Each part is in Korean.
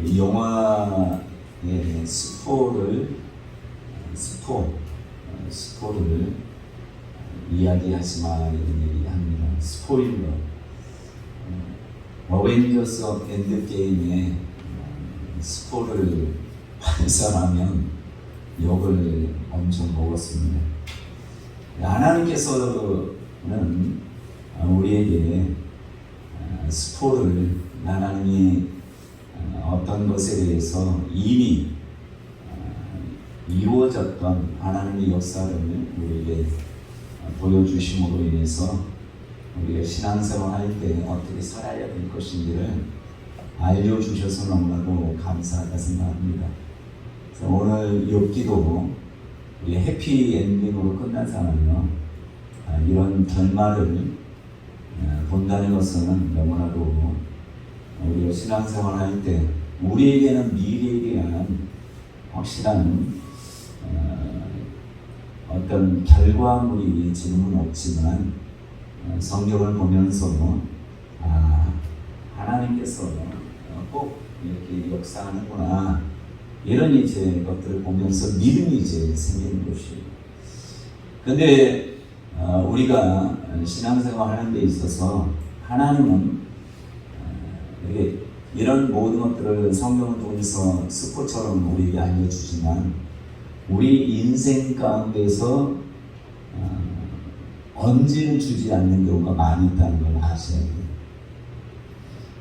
이 영화의 스포를 이야기하지마 이런 얘기합니다. 스포일러. 어벤져스 엔드게임에 스포를 발산하면 욕을 엄청 먹었습니다. 하나님께서는 우리에게 스포를 하나님이 어떤 것에 대해서 이미 이루어졌던 하나님의 역사를 우리에게 보여주심으로 인해서 우리가 신앙생활 할 때 어떻게 살아야 될 것인지를 알려주셔서 너무나도 감사하다 생각합니다. 그래서 오늘 욥기도 해피엔딩으로 끝나잖아요. 이런 결말을 본다는 것은 너무나도 우리가 신앙생활 할 때 우리에게는 미래에 대한 확실한 어떤 결과물이 지금은 없지만 성경을 보면서 하나님께서 꼭 이렇게 역사하는구나 이런 이제 것들을 보면서 믿음이 이제 생기는 것이에요. 근데 우리가 신앙생활 하는 데 있어서 하나님은 이런 모든 것들을 성경을 통해서 스포처럼 우리에게 알려주지만 우리 인생 가운데서 언지를 주지 않는 경우가 많이 있다는 걸 아셔야 돼요.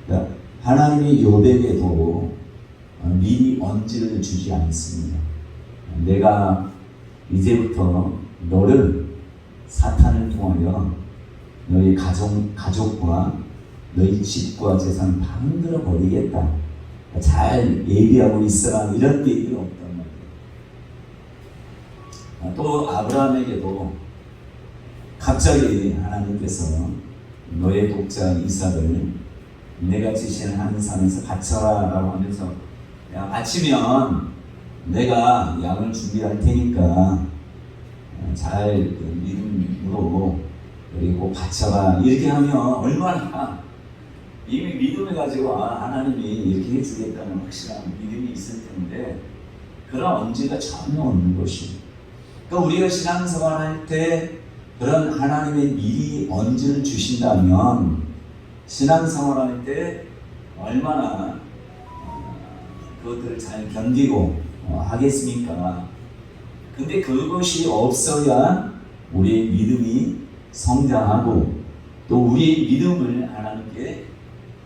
그러니까 하나님이 욥에게도 미리 언지를 주지 않습니다. 내가 이제부터 너를 사탄을 통하여 너희 가족과 너희 집과 재산 다 흔들어 버리겠다. 잘 예비하고 있어라. 이런 얘기가 없단 말이에요. 또 아브라함에게도 갑자기 하나님께서 너의 독자 이삭을 내가 지시는 하는 산에서 바쳐라 라고 하면서 야, 바치면 내가 양을 준비할 테니까 잘 믿음으로 그리고 바쳐라 이렇게 하면 얼마나 이미 믿음을 가지고 하나님이 이렇게 해주겠다는 확실한 믿음이 있을 텐데 그런 언지가 전혀 없는 것입니다. 그러니까 우리가 신앙생활 할 때 그런 하나님의 미리 언지를 주신다면 신앙생활 할 때 얼마나 그것들을 잘 견디고 하겠습니까? 근데 그것이 없어야 우리의 믿음이 성장하고 또 우리의 믿음을 하나님께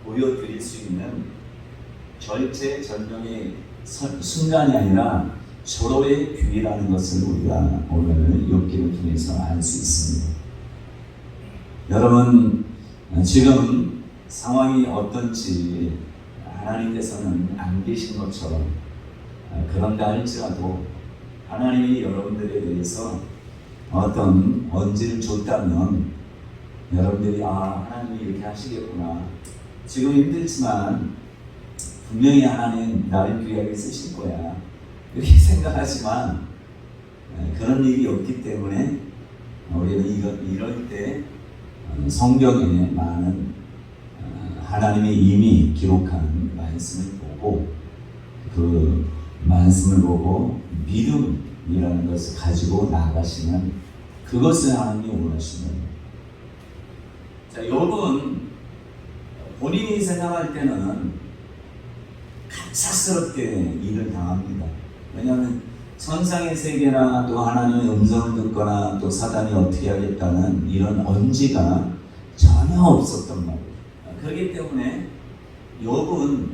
보여드릴 수 있는 절체절명의 순간이 아니라 절호의 기회라는 것을 우리가 오늘 욥기를 통해서 알 수 있습니다. 여러분 지금 상황이 어떤지 하나님께서는 안 계신 것처럼 그런가 할지라도 하나님이 여러분들에 대해서 어떤 언지를 줬다면 여러분들이 하나님이 이렇게 하시겠구나. 지금 힘들지만 분명히 하나님 나를 귀하게 쓰실 거야. 이렇게 생각하지만 그런 일이 없기 때문에 우리는 이럴 때 성경에 많은 하나님이 이미 기록한 말씀을 보고 그 말씀을 보고 믿음이라는 것을 가지고 나가시면 그것을 하나님이 원하시는 거예요. 자, 욥은 본인이 생각할 때는 갑작스럽게 일을 당합니다. 왜냐하면 천상의 세계나 또 하나님의 음성을 듣거나 또 사단이 어떻게 하겠다는 이런 언지가 전혀 없었단 말이에요. 그렇기 때문에 욥은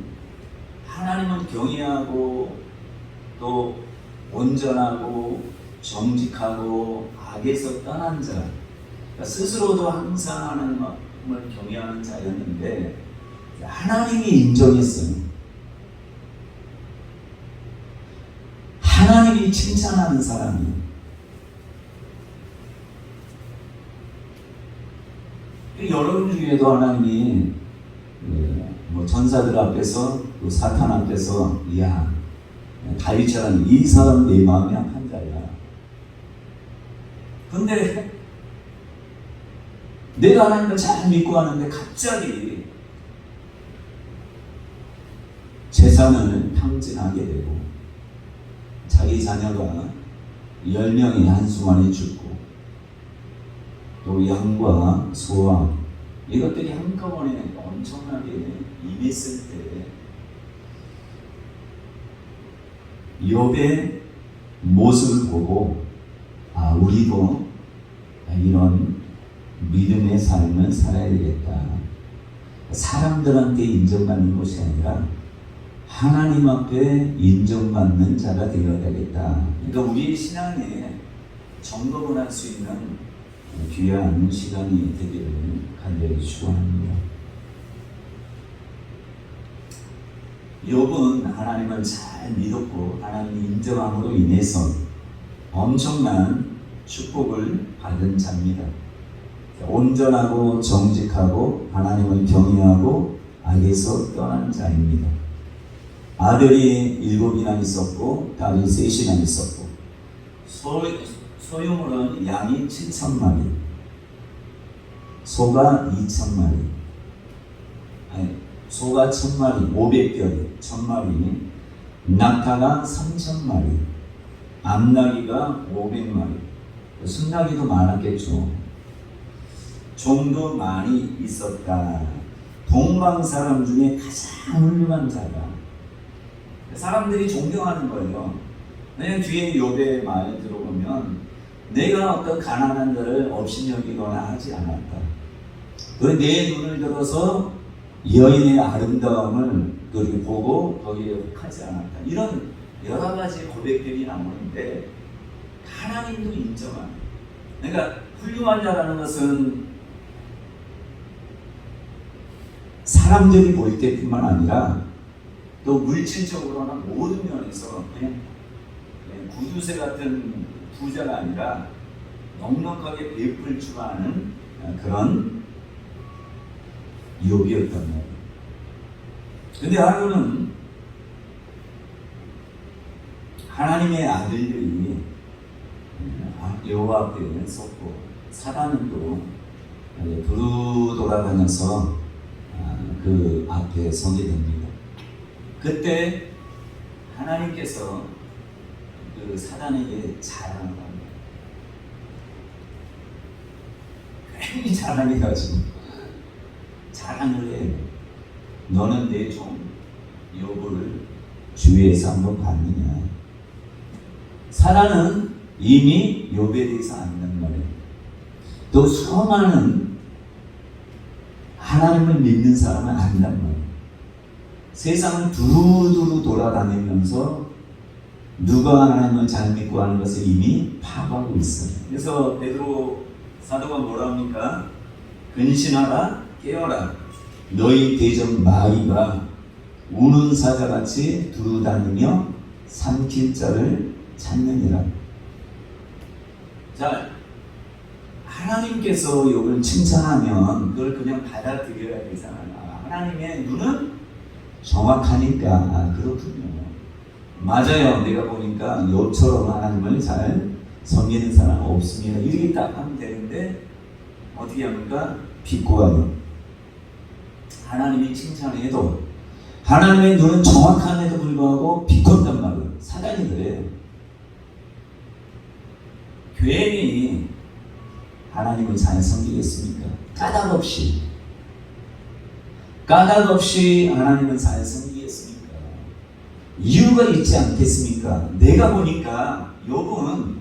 하나님을 경외하고 또 온전하고 정직하고 악에서 떠난 자, 그러니까 스스로도 항상 하나님을 경외하는 자였는데 하나님이 인정했어요. 하나님이 칭찬하는 사람이에요. 여러분 중에도 하나님이 천사들 앞에서 또 사탄 앞에서 야 다윗처럼 이 사람 내 마음에 한 자야. 근데 내가 하나님을 잘 믿고 하는데 갑자기 제 재산을 탕진하게 되고 자기 자녀가 10명이 한순간에 죽고 또 양과 소와 이것들이 한꺼번에 엄청나게 임했을 때 욥의 모습을 보고 우리도 이런 믿음의 삶을 살아야 되겠다. 사람들한테 인정받는 것이 아니라 하나님 앞에 인정받는 자가 되어야 되겠다. 그러니까 우리 신앙에 점검을 할 수 있는 귀한 시간이 되기를 간절히 축원합니다. 욥은 하나님을 잘 믿었고 하나님의 인정함으로 인해서 엄청난 축복을 받은 자입니다. 온전하고 정직하고 하나님을 경외하고 악에서 떠난 자입니다. 아들이 7이나 있었고 딸이 3이나 있었고 소유물은 양이 7,000마리, 소가 2,000마리, 소가 1,000마리, 500별이 1,000마리, 낙타가 3,000마리, 암나귀가 500마리, 순나귀도 많았겠죠. 종도 많이 있었다. 동방 사람 중에 가장 훌륭한 자가. 사람들이 존경하는 거예요. 왜냐면 뒤에 욥의 말 들어보면 내가 어떤 가난한 자를 업신여기거나 하지 않았다. 내 눈을 들어서 여인의 아름다움을 그렇게 보고 거기에 혹하지 않았다. 이런 여러 가지 고백들이 나오는데 하나님도 인정하는. 그러니까 훌륭한 자라는 것은 사람들이 볼 때뿐만 아니라 또 물질적으로나 모든 면에서 그냥 구두쇠 같은 부자가 아니라 넉넉하게 베풀 줄 아는 그런 욥이었단 말이에요. 근데 하루는 하나님의 아들들이 여호와 앞에 섰고 사단은 또 두루 돌아다녀서 그 앞에 서게 됩니다. 그때 하나님께서 그 사단에게 자랑을 합니다. 괜히 자랑해가지고 자랑을 해. 너는 내 종 욥을 주위에서 한번 봤느냐. 사단은 이미 욥에 대해서 안단 말이에요. 또 수많은 하나님을 믿는 사람은 안단 말이에요. 세상을 두루두루 돌아다니면서 누가 하나님을 잘 믿고 하는 것을 이미 파악하고 있어요. 그래서 베드로 사도가 뭐라 합니까? 근신하라 깨어라 너희 대적 마귀가 우는 사자같이 두루다니며 삼킬 자를 찾느니라. 자, 하나님께서 욥을 칭찬하면 그걸 그냥 받아들여야 되잖아요. 하나님의 눈은 정확하니까 그렇군요. 맞아요. 내가 보니까 욥처럼 하나님을 잘 섬기는 사람 없습니다. 이렇게 딱 하면 되는데 어떻게 합니까? 비꼬아요. 하나님이 칭찬해도 하나님의 눈은 정확함에도 불구하고 비꼰단 말이에요. 사단이 그래요. 괜히 하나님을 잘 섬기겠습니까? 까닭 없이 하나님을 잘 섬기겠습니까? 이유가 있지 않겠습니까? 내가 보니까 욥은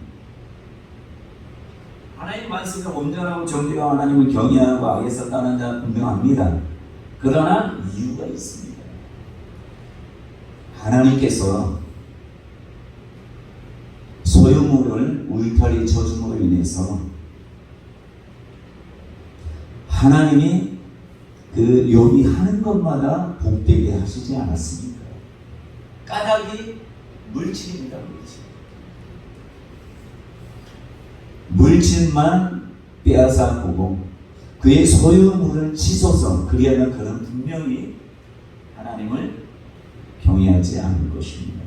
하나님 말씀에 온전하고 정직하고 하나님을 경외하고 악에서 떠난 자 분명합니다. 그러나 이유가 있습니다. 하나님께서 소유물을 울타리 쳐줌으로 인해서 하나님이 그 욥이 하는 것마다 복되게 하시지 않았습니까? 까닭이 물질입니다. 물질만 빼앗아 보고 그의 소유물을 치소서 그리하면 그는 분명히 하나님을 경외하지 않을 것입니다.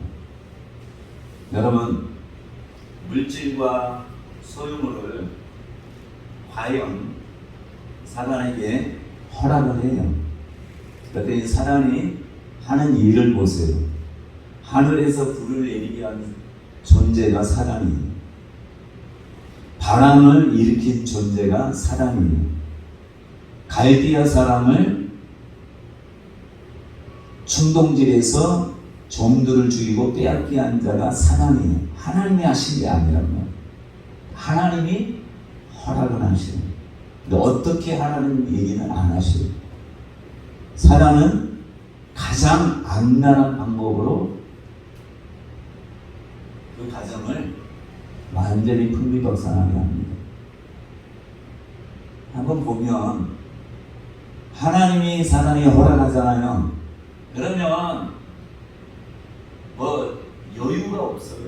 여러분, 물질과 소유물을 과연 사단에게 허락을 해요. 그랬더니 사단이 하는 일을 보세요. 하늘에서 불을 내리게 하는 존재가 사단이에요. 바람을 일으킨 존재가 사단이에요. 갈디아 사람을 충동질에서 종들을 죽이고 빼앗게 한 자가 사단이에요. 하나님이 하신 게 아니라면 하나님이 허락을 하시는. 근데 어떻게 하라는 얘기는 안 하셔요. 사단은 가장 악랄한 방법으로 그 가정을 완전히 풍미박산하게 합니다. 한번 보면 하나님이 사단에게 허락하잖아요. 그러면 뭐 여유가 없어요.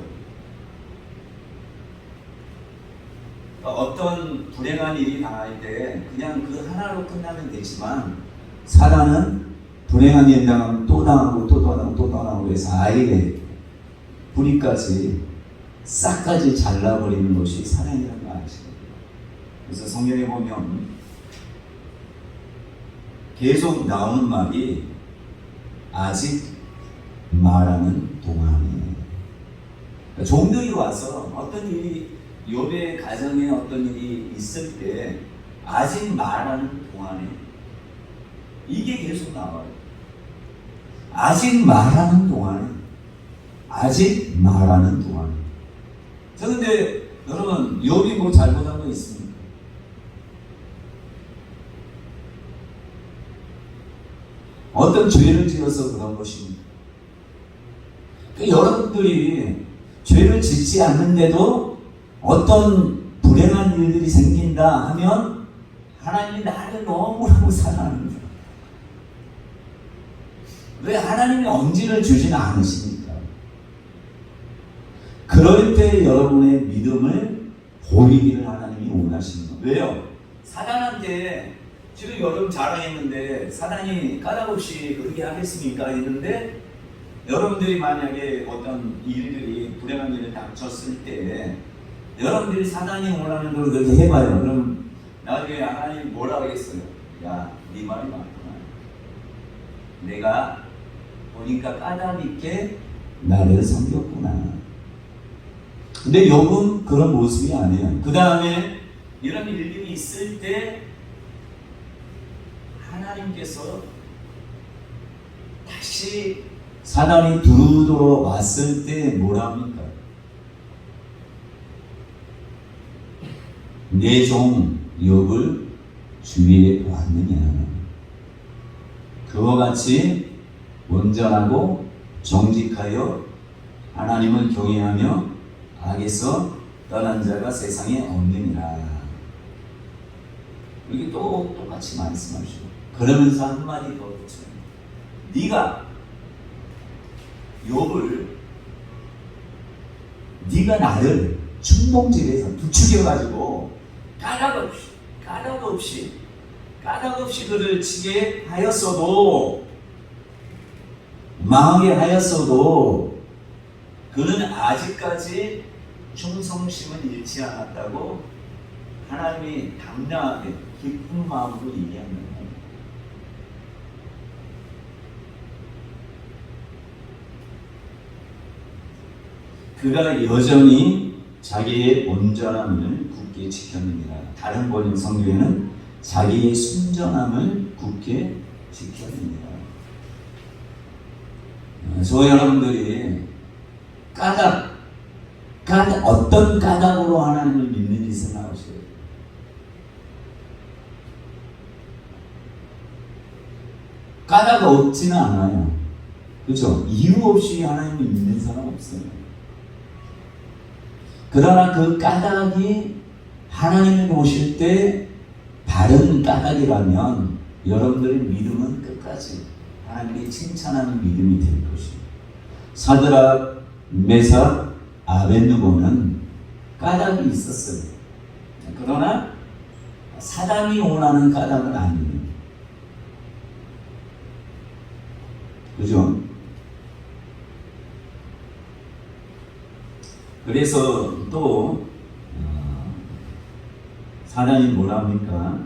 어떤 불행한 일이 당할 때 그냥 그 하나로 끝나면 되지만 사단은 불행한 일 당하면 또 당하고 또 당하고 또 당하고 해서 아예 뿌리까지 싹까지 잘라버리는 것이 사단이라는 거 아시죠? 그래서 성경에 보면 계속 나오는 말이 아직 말하는 동안이에요. 그러니까 종들이 와서 어떤 일이 욥의 가정에 어떤 일이 있을 때 아직 말하는 동안에 이게 계속 나와요. 아직 말하는 동안에 아직 말하는 동안에. 저 근데 여러분 욥이 뭐 잘못한 거 있습니까? 어떤 죄를 지어서 그런 것입니다. 그러니까 여러분들이 죄를 짓지 않는데도 어떤 불행한 일들이 생긴다 하면 하나님이 나를 너무너무 사랑하는 거예요. 왜 하나님이 엄지를 주지는 않으십니까? 그럴 때 여러분의 믿음을 보이기를 하나님이 원하시는 거예요. 왜요? 사단한테 지금 여러분 자랑했는데 사단이 까닭없이 그렇게 하겠습니까? 했는데 여러분들이 만약에 어떤 일들이 불행한 일을 닥쳤을 때 여러분들이 사단이 원하는 걸 그렇게 해봐요. 그럼 나중에 하나님 뭐라 하겠어요? 야, 네 말이 맞구나. 내가 보니까 까닭 있게 나를 섬겼구나. 근데 욥은 그런 모습이 아니에요. 그 다음에 이런 일들이 있을 때 하나님께서 다시 사단이 두루두루 왔을 때 뭐라 합니까? 내 종 욥을 주위에 보았느냐. 그와 같이 온전하고 정직하여 하나님을 경외하며 악에서 떠난 자가 세상에 없느니라. 이게 또 똑같이 말씀하시고 그러면서 한마디 더 붙여요. 네가 욥을 네가 나를 충동질에서 부추겨가지고 까닭 없이 그를 치게 하였어도 망하게 하였어도 그는 아직까지 충성심을 잃지 않았다고 하나님이 당당하게 기쁜 마음으로 얘기합니다. 그가 여전히 자기의 온전함을 굳게 지켰느니라. 다른 번역 성경에는 자기의 순전함을 굳게 지켰느니라. 저 여러분들이 까닭 어떤 까닭으로 하나님을 믿는지 생각하셔야 돼요. 까닭 없지는 않아요. 그렇죠? 이유 없이 하나님을 믿는 사람 없어요. 그러나 그 까닭이 하나님을 보실 때 바른 까닭이라면 여러분들의 믿음은 끝까지 하나님이 칭찬하는 믿음이 될 것입니다. 사드락, 메삭, 아벳느고는 까닭이 있었어요. 그러나 사단이 원하는 까닭은 아니에요. 그죠? 그래서 또 사단이 뭐라 합니까?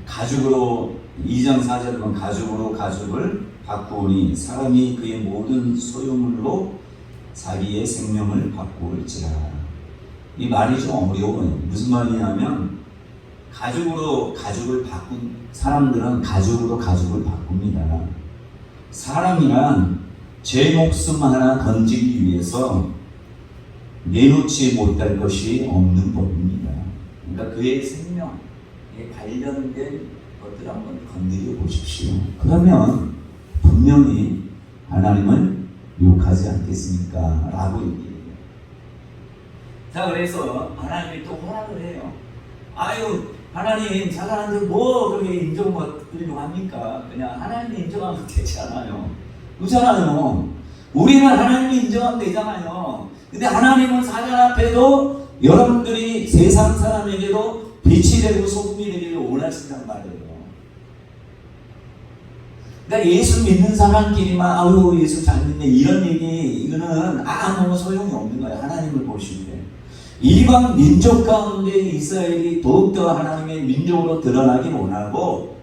가죽으로 2장 4절에 보면 가죽으로 가죽을 바꾸오니 사람이 그의 모든 소유물로 자기의 생명을 바꾸올지라. 이 말이 좀 어려워요. 무슨 말이냐면 가죽으로 가죽을 바꾼 사람들은 가죽으로 가죽을 바꿉니다. 사람이란 제 목숨 하나 건지기 위해서 내놓지 못할 것이 없는 법입니다. 그러니까 그의 생명에 관련된 것들 한번 건드려 보십시오. 그러면 분명히 하나님을 욕하지 않겠습니까? 라고 얘기해요. 자, 그래서 하나님이 또 허락을 해요. 아유, 하나님 자살하는데 뭐 그렇게 인정받으려고 합니까? 그냥 하나님이 인정하면 되잖아요. 그렇잖아요. 우리는 하나님이 인정하면 되잖아요. 근데 하나님은 사단 앞에도 여러분들이 세상 사람에게도 빛이 되고 소금이 되기를 원하신단 말이에요. 그러니까 예수 믿는 사람끼리만 아유 예수 잘 믿네 이런 얘기 이거는 아무 소용이 없는 거예요. 하나님을 보실 때 이방 민족 가운데 이스라엘이 더욱더 하나님의 민족으로 드러나기 원하고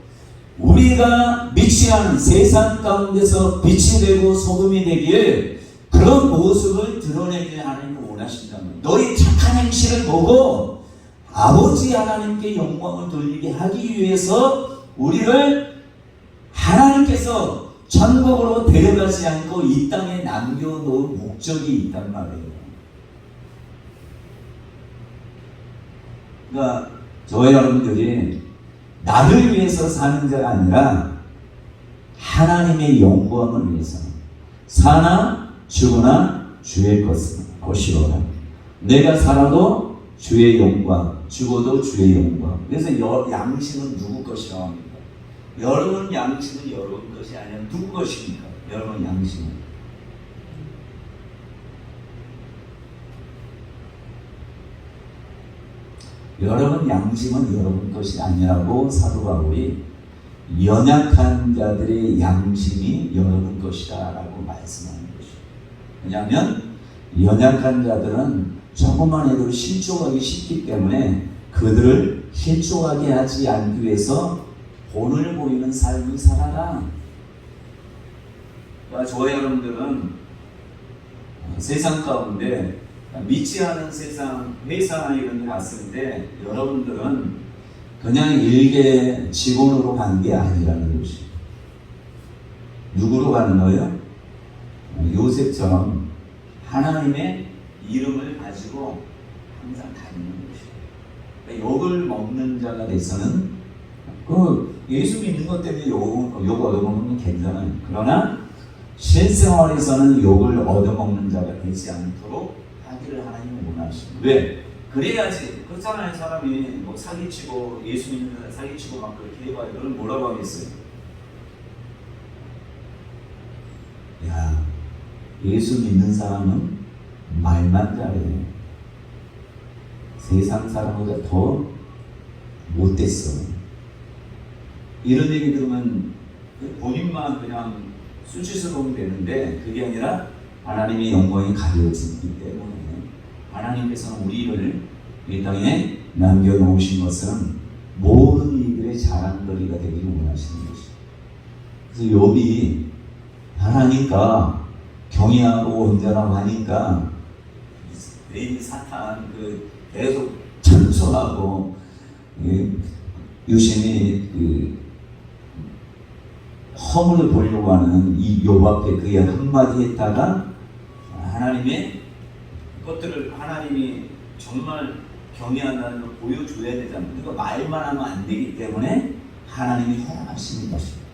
우리가 미치는 세상 가운데서 빛이 되고 소금이 되길 그런 모습을 드러내길 하나님을 원하신다면 너희 착한 행실을 보고 아버지 하나님께 영광을 돌리게 하기 위해서 우리를 하나님께서 천국으로 데려가지 않고 이 땅에 남겨놓은 목적이 있단 말이에요. 그러니까 저희 여러분들이 나를 위해서 사는 자가 아니라 하나님의 영광을 위해서 사나 죽으나 주의 것이로라. 내가 살아도 주의 영광, 죽어도 주의 영광. 그래서 양심은 누구 것이라고 합니까? 여러분 양심은 여러분 것이 아니라 누구 것입니까? 여러분 양심은. 여러분 양심은 여러분 것이 아니라고 사도 바울이 연약한 자들의 양심이 여러분 것이다 라고 말씀하는 것이죠. 왜냐하면 연약한 자들은 조금만 해도 실족하기 쉽기 때문에 그들을 실족하게 하지 않기 위해서 본을 보이는 삶을 살아라. 그러니까 저희 여러분들은 세상 가운데 믿지 않은 세상 회사나 이런 데 갔을 때 여러분들은 그냥 일개 직원으로 간 게 아니라는 것이. 누구로 가는 거예요? 요셉처럼 하나님의 이름을 가지고 항상 다니는 것이에요. 그러니까 욕을 먹는 자가 돼서는 예수 믿는 것 때문에 욕 얻어먹는 건 괜찮아요. 그러나 실생활에서는 욕을 얻어먹는 자가 되지 않도록 하기를 하나님은 원하십니다. 왜? 그래야지. 그렇잖아요. 사람이 뭐 사기치고 예수 믿는 자를 사기치고 막 그렇게 해봐요. 너는 뭐라고 하겠어요? 야, 예수 믿는 사람은 말만 잘해. 세상 사람보다 더 못됐어. 이런 얘기 들으면 본인만 그냥 수치스러우면 되는데 그게 아니라 하나님의 영광이 가려지기 때문에 하나님께서는 우리를 이 땅에 남겨놓으신 것은 모든 이들의 자랑거리가 되기를 원하시는 것이죠. 그래서 욥이 하나님과 경외하고 온전하고 하니까 이 사탄 계속 참소하고 유심히 허물을 보려고 하는 이 욥 앞에 그의 한마디 했다가 하나님의 것들을 하나님이 정말 경외한다는 걸 보여줘야 되잖아요. 그러니까 말만 하면 안 되기 때문에 하나님이 허락하시는 것입니다.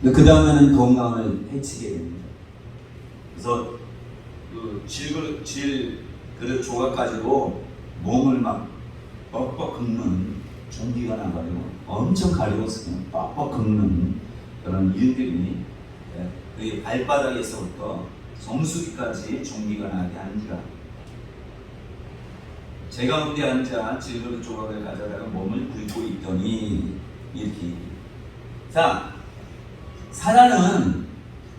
그 다음에는 건강을 해치게 됩니다. 그래서 그릇 조각 가지고 몸을 막 뻑뻑 긁는 전기가 나가지고 엄청 가려워서 그냥 뻑뻑 긁는 그런 일들이 그 발바닥에서부터 정수리까지 전기가 나게 하니라. 제 가운데 앉아 질그릇 조각을 가져다가 몸을 긁고 있더니 이렇게. 자, 사단은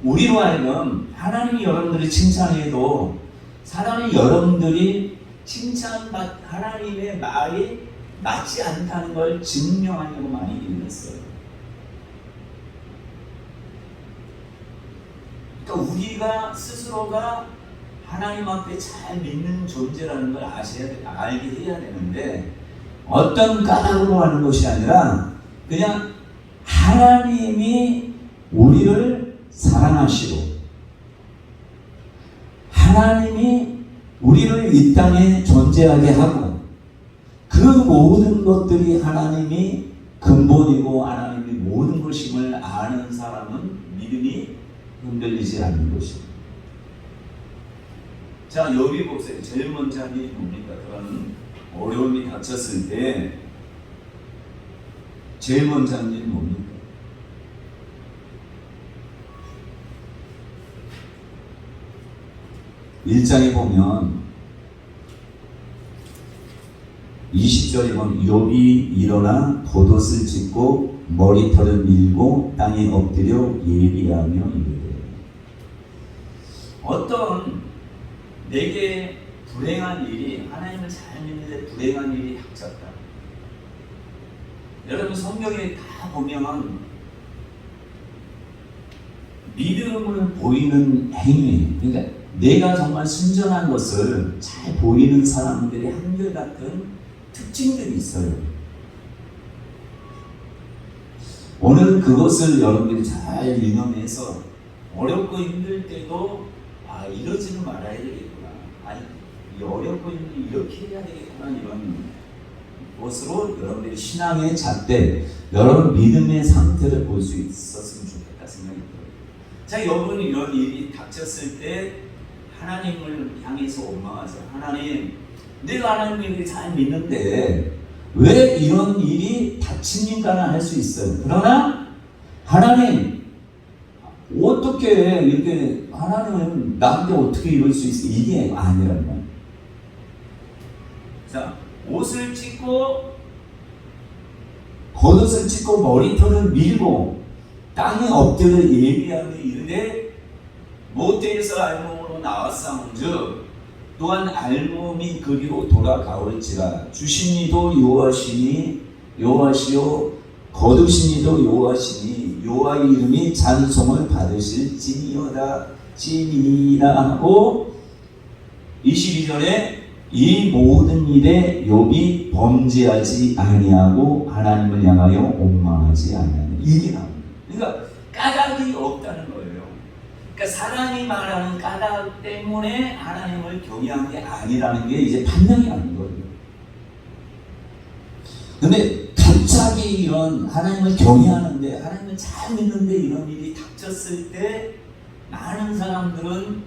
우리로 하여금 하나님이 여러분들이 칭찬해도 사단이 여러분들이 하나님의 말이 맞지 않다는 걸 증명하려고 많이 일했어요. 그러니까 우리가 스스로가 하나님 앞에 잘 믿는 존재라는 걸 알게 해야 되는데, 어떤 까닭으로 하는 것이 아니라 그냥 하나님이 우리를 사랑하시고 하나님이 우리를 이 땅에 존재하게 하고 그 모든 것들이 하나님이 근본이고 하나님이 모든 것임을 아는 사람은 믿음이 흔들리지 않는 것입니다. 자, 여기 보세요. 제일 먼저 한 일이 뭡니까? 그런 어려움이 닥쳤을 때 제일 먼저 한 일이 뭡니까? 일장에 보면 20절에 보면 욥이 일어나 겉옷을 찢고 머리털을 밀고 땅에 엎드려 예비하며 이르되, 어떤 내게 불행한 일이, 하나님을 잘 믿는데 불행한 일이 닥쳤다. 여러분 성경에 다 보면 믿음을 보이는 행위, 그러니까 내가 정말 순전한 것을 잘 보이는 사람들의 한결같은 특징들이 있어요. 오늘 그것을 여러분들이 잘 유념해서 어렵고 힘들 때도 이러지는 말아야 되겠구나, 이 어렵고 힘들 이렇게 해야 되겠구나, 이런 것으로 여러분들이 신앙의 잣대, 여러분 믿음의 상태를 볼 수 있었으면 좋겠다 생각이 들어요. 자, 여러분이 이런 일이 닥쳤을 때 하나님을 향해서 원망하죠. 하나님, 내가 하나님을 잘 믿는데 왜 이런 일이 닥칩니까나 할 수 있어요. 그러나 하나님, 어떻게 이렇게 하나님은 나한테 어떻게 이럴 수 있어? 이게 아니란 말이에요. 자, 옷을 찢고 겉옷을 찢고 머리털을 밀고 땅에 엎드려 예비하며 이르되 모태에서 알몸으로 나왔사온즉 또한 알몸이 그리로 돌아가올지라. 주시니도 여호와시요 거두시니도 여호와시니 여호와의 이름이 찬송을 받으실지니라 하고, 22절에 이 모든 일에 욥이 범죄하지 아니하고 하나님을 향하여 원망하지 아니하는, 이게 나옵니다. 그러니까 까닭이 없다는 거예요. 그러니까 사람이 말하는 까닭 때문에 하나님을 경외한 게 아니라는 게 이제 판명이 나는 거예요. 근데 갑자기 이런 하나님을 경외하는데, 하나님을 잘 믿는데 이런 일이 닥쳤을 때 많은 사람들은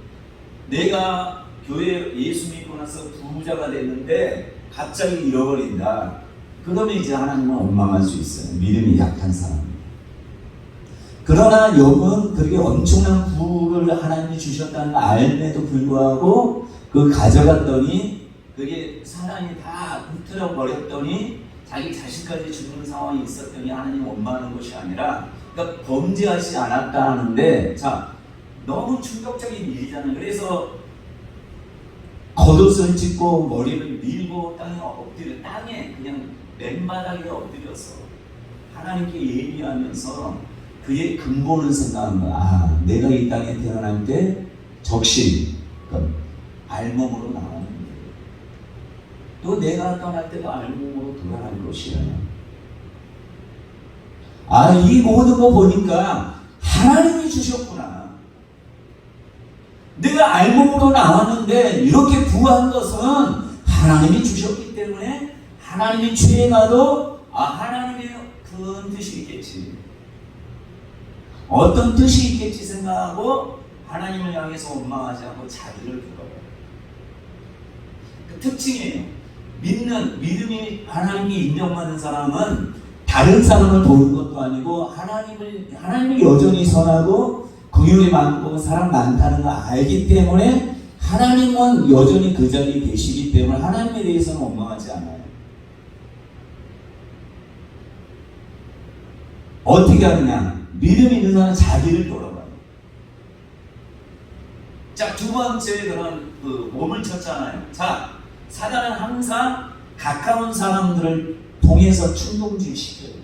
내가 교회 예수 믿고 나서 부자가 됐는데 갑자기 잃어버린다. 그러면 이제 하나님을 원망할 수 있어요. 믿음이 약한 사람. 그러나 욥은 그렇게 엄청난 부를 하나님이 주셨다는 걸 알면에도 불구하고 그 가져갔더니 그게 사람이 다 흩어져 버렸더니 자기 자식까지 죽는 상황이 있었더니 하나님 원망하는 것이 아니라, 그러니까 범죄하지 않았다 하는데, 자, 너무 충격적인 일이잖아요. 그래서 겉옷을 찢고 머리를 밀고 땅에 엎드려, 땅에 그냥 맨바닥에 엎드려서 하나님께 예비하면서 그의 근본을 생각한 거야. 내가 이 땅에 태어날 때 적신, 그러니까 알몸으로 나왔는데 또 내가 떠날 때도 알몸으로 돌아갈 것이야. 이 모든 거 보니까 하나님이 주셨구나. 내가 알몸으로 나왔는데 이렇게 부한 것은 하나님이 주셨기 때문에 하나님이 죄에 나도 하나님의 큰 뜻이 있겠지, 어떤 뜻이 있겠지 생각하고 하나님을 향해서 원망하지 않고 자기를 부러워요. 그 특징이에요. 믿음이 하나님께 인정받는 사람은 다른 사람을 보는 것도 아니고 하나님을 여전히 선하고 긍휼이 많고 사랑 많다는 걸 알기 때문에 하나님은 여전히 그 자리에 계시기 때문에 하나님에 대해서는 원망하지 않아요. 어떻게 하느냐? 믿음이 있는 사람은 자기를 돌아봐요. 자, 두 번째 그런 몸을 쳤잖아요. 자, 사단은 항상 가까운 사람들을 통해서 충동주의 시켜요.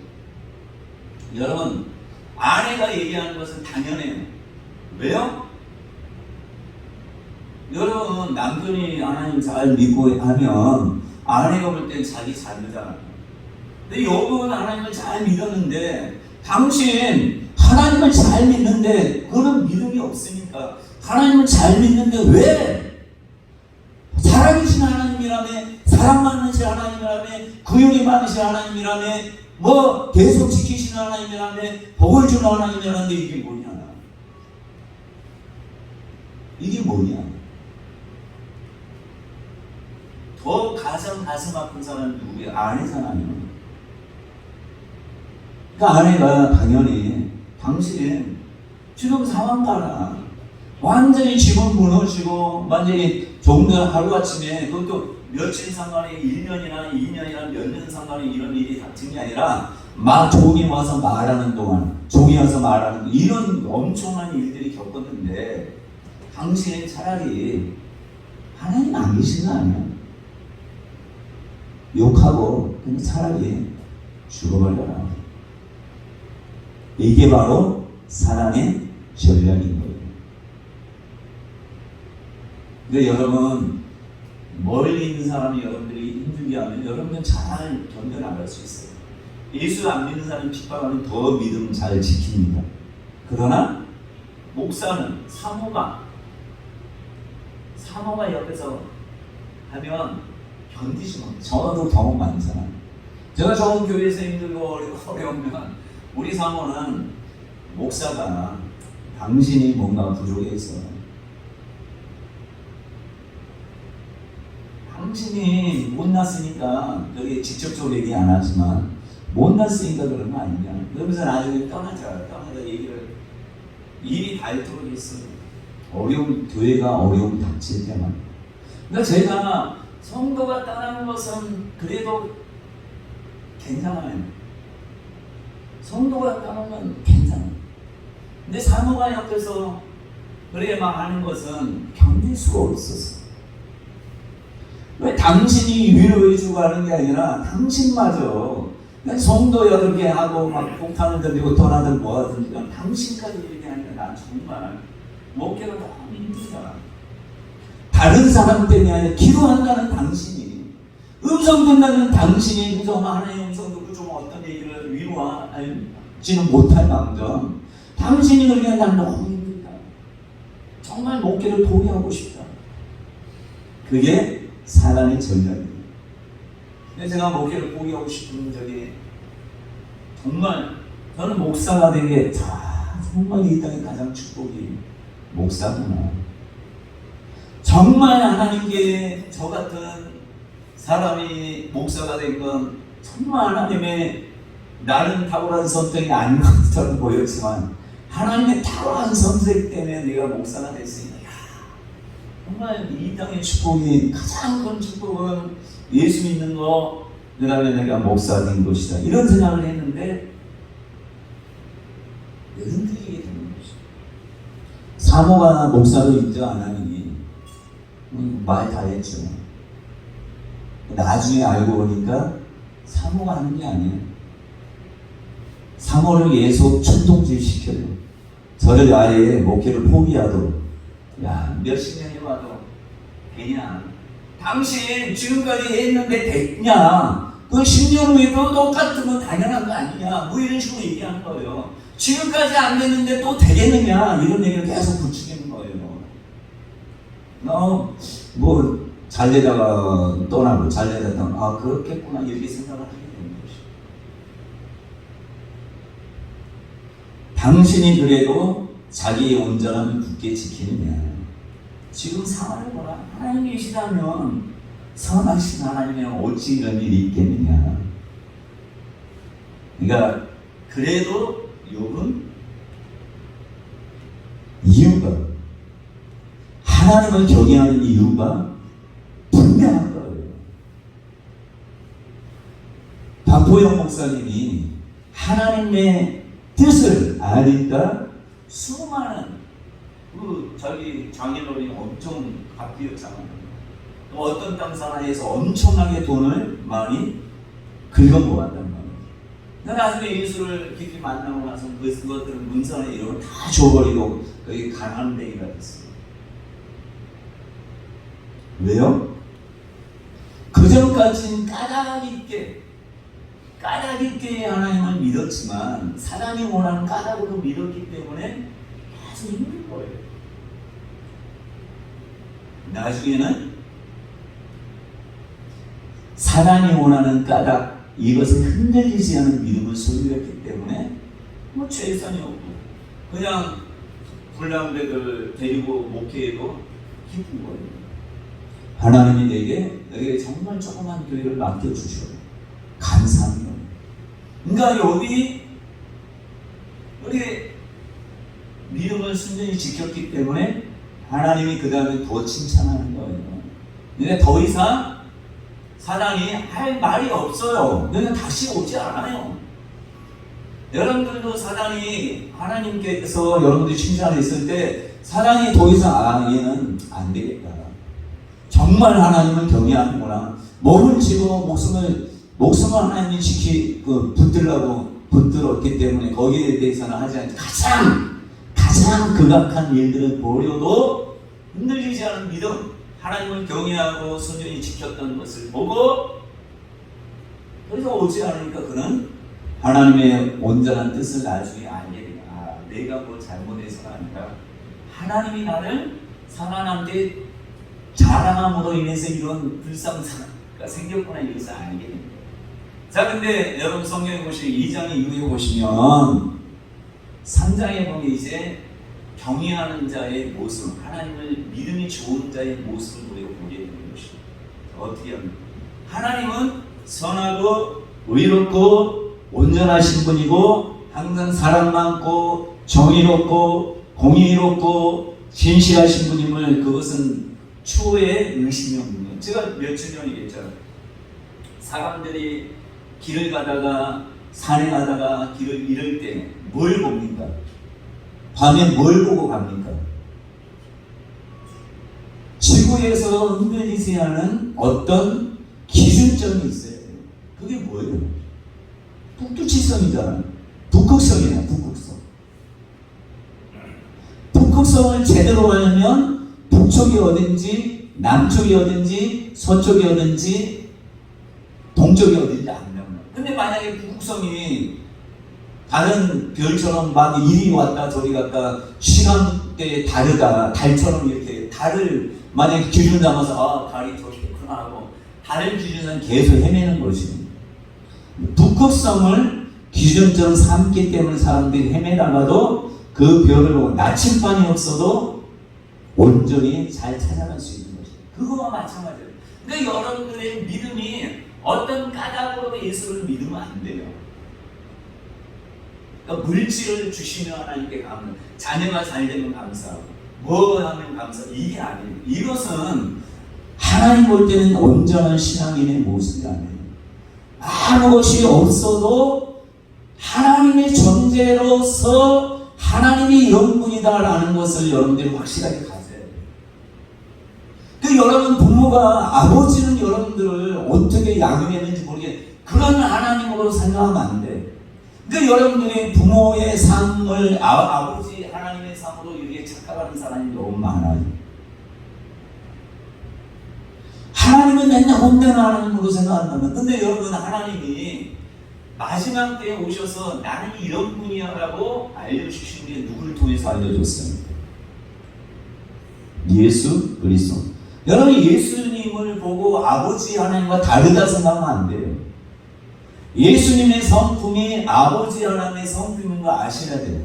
여러분, 아내가 얘기하는 것은 당연해요. 왜요? 여러분 남편이 하나님 잘 믿고 하면 아내가 볼 땐 자기 잘못잖아요. 근데 여러분 하나님을 잘 믿었는데 당신 하나님을 잘 믿는데 그거는 믿음이 없으니까 하나님을 잘 믿는데 왜? 살아계신 하나님이라며 사랑 많으신 하나님이라며 구육이 많으신 하나님이라며 뭐 계속 지키시는 하나님이라며 복을 주는 하나님이라는데 이게 뭐냐? 이게 뭐냐? 더 가슴 아픈 사람은 누구야? 아내잖아요. 그 아내가 당연히 당신 지금 상황 봐라. 완전히 집은 무너지고 완전히 종들 하루아침에 그것도 며칠 상관에 1년이나 2년이나 몇 년 상관에 이런 일이 닥친 게 아니라 종이 와서 말하는 동안 종이 와서 말하는 동안 이런 엄청난 일들이 겪었는데 당신은 차라리 하나님 안 계신 거 아니야? 욕하고 그냥 차라리 죽어버려라. 이게 바로 사랑의 전략인 거예요. 그러니까 여러분 멀리 있는 사람이 여러분들이 힘들게 하면 여러분은 잘 견뎌나갈 수 있어요. 예수 안 믿는 사람이 핍박하면 더 믿음 잘 지킵니다. 그러나 목사는 사모가 옆에서 하면 견디지 못해. 저도 경험 많잖아요. 제가 좋은 교회에서 힘들고 어려우면 우리 사모는 목사가 당신이 뭔가 부족해서 당신이 못났으니까 여기 직접적으로 얘기 안 하지만 못났으니까 그런 거 아니냐. 그러면서 나중에 떠나자 얘기를 일이 닳도록 했어요. 교회가 어려움 닥칠 때만. 그러니까 제가 성도가 떠나는 것은 그래도 괜찮아요. 성도가 떠나면 괜찮아요. 근데 사모가 옆에서 그래 막 하는 것은 견딜 수가 없었어. 왜 당신이 위로해주고 하는 게 아니라 당신마저 성도 8개 하고 막 폭탄을 던지고 떠나들 뭐하든 당신까지 이렇게 하니까 난 정말 목회가 너무 힘들다. 다른 사람 때문에 아니라 기도한다는 당신이 음성 듣는 당신이 그저 하나의 음성 듣고 좀 어떤 얘기를 위로하지는 못할 망정 당신이 그렇게 난 너무 힘들다. 정말 목회를 포기하고 싶다. 그게 사랑의 전략입니다. 근데 제가 목회를 포기하고 싶은 적이 정말 저는 목사가 된 게 정말 이 땅의 가장 축복이 목사구나. 정말 하나님께 저 같은 사람이 목사가 된 건 정말 하나님의 나는 탁월한 선택이 아닌 것처럼 보였지만 하나님의 탁월한 선택 때문에 내가 목사가 됐으니까 정말 이 땅의 축복이 가장 큰 축복은 예수 믿는 거 그 다음에 내가 목사 된 것이다 이런 생각을 했는데 왜 흔들리게 되는 것이죠. 사모가 목사로 인정 안 하니 말 다 했죠. 나중에 알고 보니까 사모가 하는 게 아니에요. 사모를 계속 충동질 시켜요. 저를 아예 목회를 포기하도록. 야, 몇십 년이 와도 되냐? 당신 지금까지 했는데 됐냐? 그 10년 후에도 똑같은 건 당연한 거 아니냐? 뭐 이런 식으로 얘기하는 거예요. 지금까지 안 됐는데 또 되겠느냐? 이런 얘기를 계속 부추기는 거예요. 뭐 잘되다가 떠나고 잘되다가 그렇겠구나 이렇게 생각을 하게 되는 것이죠. 당신이 그래도 자기의 온전함을 굳게 지키느냐? 지금 상황을 보라. 하나님이 계시다면 선하신 하나님이면 어찌 이런 일이 있겠느냐? 그러니까 그래도 욥은 이유가 하나님을 경외하는 이유가 분명한 거예요. 박보영 목사님이 하나님의 뜻을 아니까 수많은 자기 장인어른이 엄청 값비었잖아요. 또 어떤 땅 사나이에서 엄청나게 돈을 많이 긁어모았단 말이에요. 나중에 예수를 깊이 만나고 나서 그것들은 문산에 이런 다 줘버리고 거기 가난뱅이가 됐어요. 왜요? 그전까지는 까닭 있게 하나님을 믿었지만 사단이 원하는 까닭으로 믿었기 때문에 아주 힘든 거예요. 나중에는 사단이 원하는 까닭, 이것을 흔들리지 않은 믿음을 소유했기 때문에 뭐 최선이 없고 그냥 불량배들 데리고 목회해도 기쁜 거예요. 하나님이 내게 정말 조그만 교회를 맡겨주셔요. 감사합니다. 그러니까 우리 믿음을 순전히 지켰기 때문에 하나님이 그 다음에 더 칭찬하는 거예요. 그러니까 더 이상 사단이 할 말이 없어요. 너는 다시 오지 않아요. 여러분들도 사단이 하나님께서 여러분들 칭찬했을 때 사단이 더 이상 얘는 안 되겠다. 정말 하나님을 경외하는구나. 몸을 지고 목숨을 하나님이 붙들었기 때문에 거기에 대해서는 하지 않지. 가장 극악한 일들을 보려도 흔들리지 않은 믿음, 하나님을 경외하고 순전히 지켰던 것을 보고 그래서 오지 않으니까 그는 하나님의 온전한 뜻을 나중에 알게 돼요. 내가 뭐 잘못해서가 아니라 하나님이 나를 사람한테 자랑함으로 인해서 이런 불상사가 생겼구나, 이것을 알게 됩니다. 자, 근데 여러분 성경에 보시면 2장 이후에 보시면 3장에 보면 이제 경외하는 자의 모습, 하나님을 믿음이 좋은 자의 모습을 우리가 보게 되는 것입니다. 어떻게 합니까? 하나님은 선하고 의롭고 온전하신 분이고 항상 사랑 많고 정의롭고 공의롭고 진실하신 분임을 그것은 추후에 의심이 없는. 제가 며칠 전에 얘기했잖아요. 사람들이 길을 가다가 산에 가다가 길을 잃을 때 뭘 봅니까? 밤에 뭘 보고 갑니까? 지구에서 흔들리지 않은 어떤 기준점이 있어요. 그게 뭐예요? 북두칠성이잖아요. 북극성이에요. 북극성을 제대로 하려면 북쪽이 어딘지 남쪽이 어딘지 서쪽이 어딘지 동쪽이 어딘지 알면. 근데 만약에 북극성이 다른 별처럼 막 이리 왔다 저리 갔다 시간대에 다르다, 달처럼 이렇게 달을 만약에 기준 잡아서 달이 더 좋구나 하고 다른 기준은 계속 헤매는 거지. 북극성을 기준점 삼기 때문에 사람들이 헤매다가도 그 별을 보고 나침반이 없어도 온전히 잘 찾아갈 수 있는 것이죠. 그거와 마찬가지예요. 그러니까 여러분들의 믿음이 어떤 까닭으로 예수를 믿으면 안 돼요. 그러니까 물질을 주시면 하나님께 감사, 자녀가 잘 되면 감사하고 뭐 하면 감사하고, 이게 아니에요. 이것은 하나님 볼 때는 온전한 신앙인의 모습이 아니에요. 아무것이 없어도 하나님의 존재로서 하나님이 이런 분이다라는 것을 여러분들이 확실하게 가져야 돼요. 그 여러분 부모가 아버지는 여러분들을 어떻게 양육했는지 모르겠는데 그런 하나님으로 생각하면 안 돼. 그 여러분들이 부모의 삶을 아버지 하나님의 삶으로 이렇게 착각하는 사람이 너무 많아요. 하나님은 맨날 혼내는 하나님으로 생각한다면, 근데 여러분 하나님이 마지막 때에 오셔서 나는 이런 분이야 라고 알려주신 게 누구를 통해서 알려줬어요? 예수 그리스도. 여러분 예수님을 보고 아버지 하나님과 다르다 생각하면 안 돼요. 예수님의 성품이 아버지 하나님의 성품인 거 아셔야 돼요.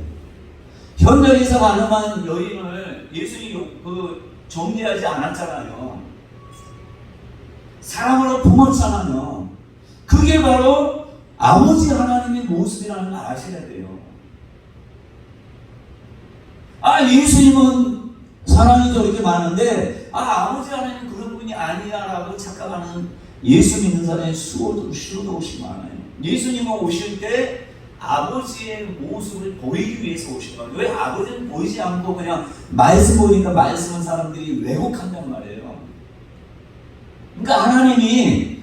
현장에서 가늠한 여인을 예수님이 정죄하지 않았잖아요. 사랑으로 품었잖아요. 그게 바로 아버지 하나님의 모습이라는 걸 아셔야 돼요. 예수님은 사랑이 저렇게 많은데 아버지 하나님은 그런 분이 아니야 라고 착각하는 예수 믿는 사람의 수도 없이 많아요. 예수님은 오실 때 아버지의 모습을 보이기 위해서 오신 거예요. 왜 아버지는 보이지 않고 그냥 말씀 보니까 말씀은 사람들이 왜곡한단 말이에요. 그러니까 하나님이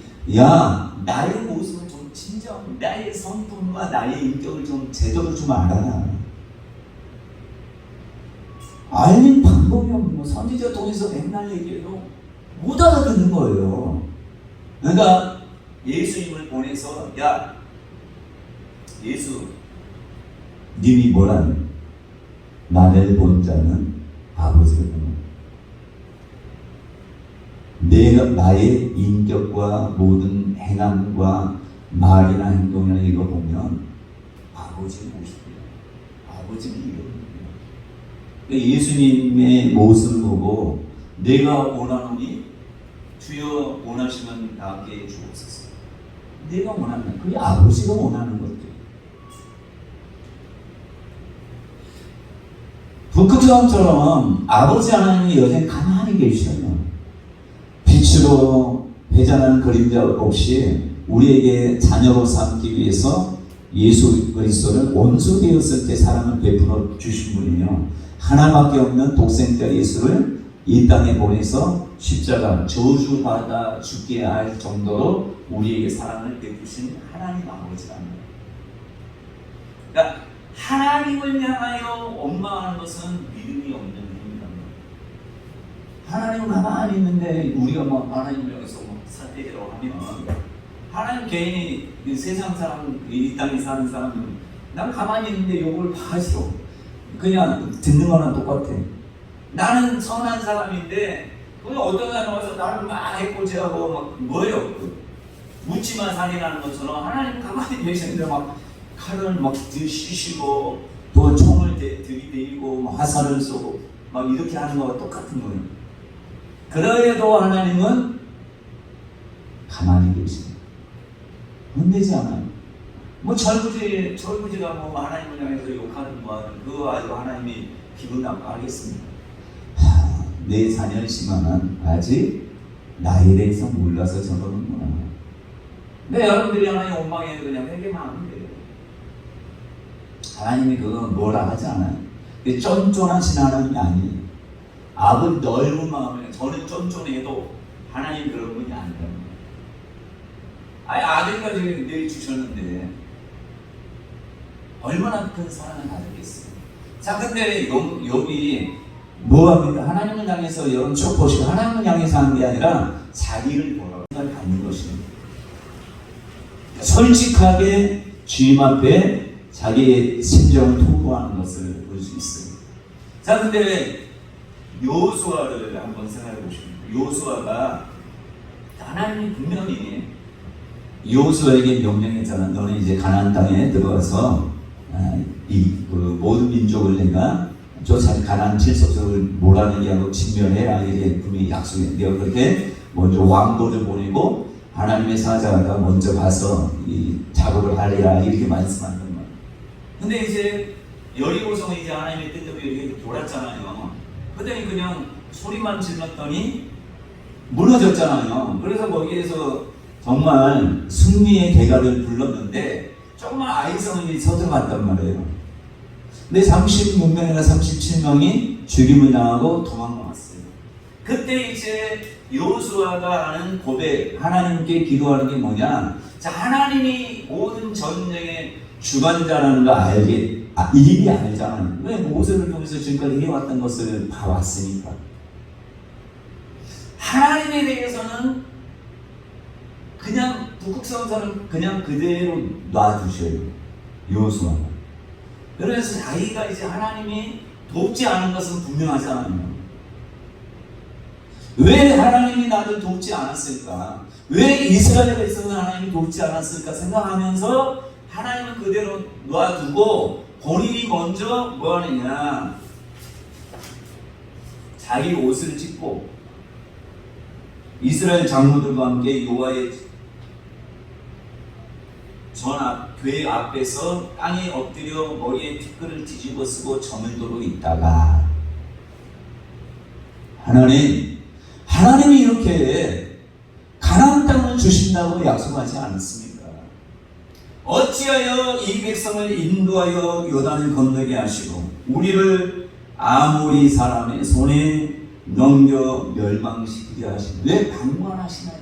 나의 모습을 좀 진정, 나의 성품과 나의 인격을 좀 제대로 좀 알아라. 알린 방법이 없는 거. 선지자 통해서 맨날 얘기해도 못 알아듣는 거예요. 그러니까 예수님을 보내서 야 예수 님이 뭐라니? 나를 본 자는 아버지를 보는 내가 나의 인격과 모든 행함과 말이나 행동이나 이거 보면 아버지를 보시고요. 아버지는 이겁니다. 예수님의 모습을 보고 내가 원하노니 주여 원하시면 나게 주옵소서. 내가 원하는 그게 아버지가 원하는 것들. 북극성처럼 아버지 하나님이 여전히 가만히 계셔요. 빛으로 배전하는 그림자 없이 우리에게 자녀로 삼기 위해서 예수 그리스도를 원수 되었을 때 사랑을 베풀어 주신 분이요. 하나밖에 없는 독생자 예수를 이 땅에 보내서 십자가 저주받아 죽게 할 정도로 우리에게 사랑을 베푸신 하나님 아버지라는 거예요. 그러니까 하나님을 향하여 원망하는 것은 믿음이 없는 행위입니다. 하나님은 가만히 있는데 우리가 뭐 하나님을 향해서 사태라고 하면 하나님 개인이 세상 사람, 이 땅에 사는 사람은 난 가만히 있는데 욕을 다 하시오. 그냥 듣는 거랑 똑같아. 나는 선한 사람인데 어떤 사람 와서 나를 막 해코지하고 막 뭐예요? 묻지마 살인하는 것처럼 하나님 가만히 계시는데 막 칼을 막 드시고 또 총을 들이대고 화살을 쏘고 막 이렇게 하는 거와 똑같은 거예요. 그래도 하나님은 가만히 계십니다. 혼내지 않아요. 뭐 철부지가 뭐 하나님을 향해서 욕하는 거 하는 그거 아주 하나님이 기분 나빠하겠습니다. 내 자녀이지만 아직 나에 대해서 몰라서 저러는구나. 근데 여러분들이 하나님 원망에 그냥 회개만 하면 돼요. 하나님이 그거 뭐라 하지 않아요. 쫀쫀하신 하나님이 아니에요. 아버지 넓은 마음에 저는 쫀쫀해도 하나님 그런 분이 아니에요. 아니 아들까지 내일 주셨는데 얼마나 큰 사랑을 가졌겠어요. 자 근데 여기 뭐합니까? 하나님을 향해서 여러분 쭉 보시고 하나님을 향해서 하는 게 아니라 자기를 보라고 갖는 것입니다. 솔직하게 주님 앞에 자기의 심정을 통보하는 것을 볼 수 있습니다. 자 근데 여호수아를 한번 생각해 보십니다. 여호수아가 하나님이 분명히 여호수아에게 명령했잖아. 너는 이제 가나안 땅에 들어가서 그 모든 민족을 내가 쫓아 가나안 칠석족을 몰아내게 하고 진멸해라. 이게 분명히 약속해. 내가 그렇게 먼저 왕보를 보내고 하나님의 사자가 먼저 가서 이 작업을 하리라 이렇게 말씀하는 거예요. 근데 이제 여리고성은 이제 하나님의 뜻대로 이렇게 돌았잖아요. 그랬더니 그냥 소리만 질렀더니 무너졌잖아요. 그래서 거기에서 정말 승리의 대가를 불렀는데 정말 아이성이 서들어갔단 말이에요. 근데 36명이나 37명이 죽임을 당하고 도망갔어요. 그때 이제 여호수아가 하는 고백, 하나님께 기도하는 게 뭐냐? 자, 하나님이 모든 전쟁의 주관자라는 거 이미 알잖아요. 왜 모세를 통해서 지금까지 해왔던 것을 봐왔으니까. 하나님에 대해서는 그냥 북극성사는 그냥 그대로 놔두셔요. 여호수아가. 그래서 자기가 이제 하나님이 돕지 않은 것은 분명하잖아요. 왜 하나님이 나를 돕지 않았을까? 왜 이스라엘에 있어서 하나님이 돕지 않았을까 생각하면서 하나님은 그대로 놔두고 본인이 먼저 뭐 하느냐? 자기 옷을 찢고 이스라엘 장로들과 함께 여호와의 궤 앞에서 땅에 엎드려 머리에 티끌을 뒤집어 쓰고 점을 도고 있다가 하나님이 이렇게 가나안 땅을 주신다고 약속하지 않습니까? 어찌하여 이 백성을 인도하여 요단을 건너게 하시고 우리를 아모리 사람의 손에 넘겨 멸망시키게 하시고 왜 방관하시나이까?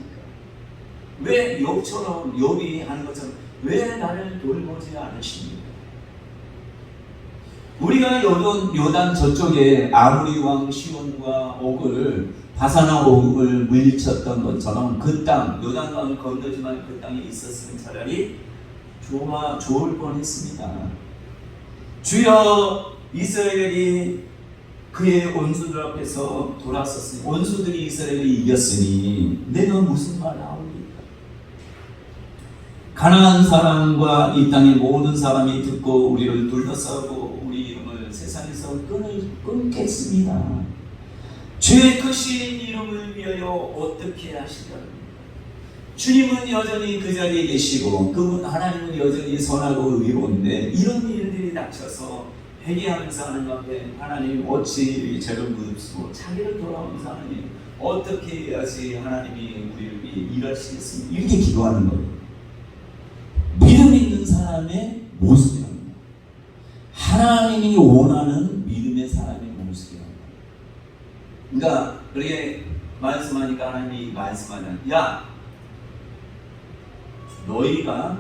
왜 욥이 하는 것처럼 왜 나를 돌보지 않으십니까? 우리가 요단 저쪽에 아모리 왕 시온과 옥을 바사나옥을 물리쳤던 것처럼 그 땅, 요단강을 건너지만 그 땅에 있었으면 차라리 좋을 뻔했습니다. 주여, 이스라엘이 그의 원수들 앞에서 돌았었으니, 원수들이 이스라엘을 이겼으니 내가 무슨 말을 하옵니까? 가나안 사람과 이 땅의 모든 사람이 듣고 우리를 둘러싸고 우리 이름을 세상에서 끊겠습니다. 주의 크신 이름을 위하여 어떻게 하시려는 주님은 여전히 그 자리에 계시고 그분 하나님은 여전히 선하고 의로운데 이런 일들이 닥쳐서 회개하면서 하나님 앞에 하나님 어찌 죄를 묻습니까? 자기를 돌아오면서 하나님 어떻게 해야지 하나님이 우리를 위해 일하시겠습니까? 이렇게 기도하는 거예요. 믿음 있는 사람의 모습이랍니다. 하나님이 원하는 믿음의 사람의 모습이랍니다. 그러니까 그렇게 말씀하니까 하나님이 말씀하잖아요. 야, 너희가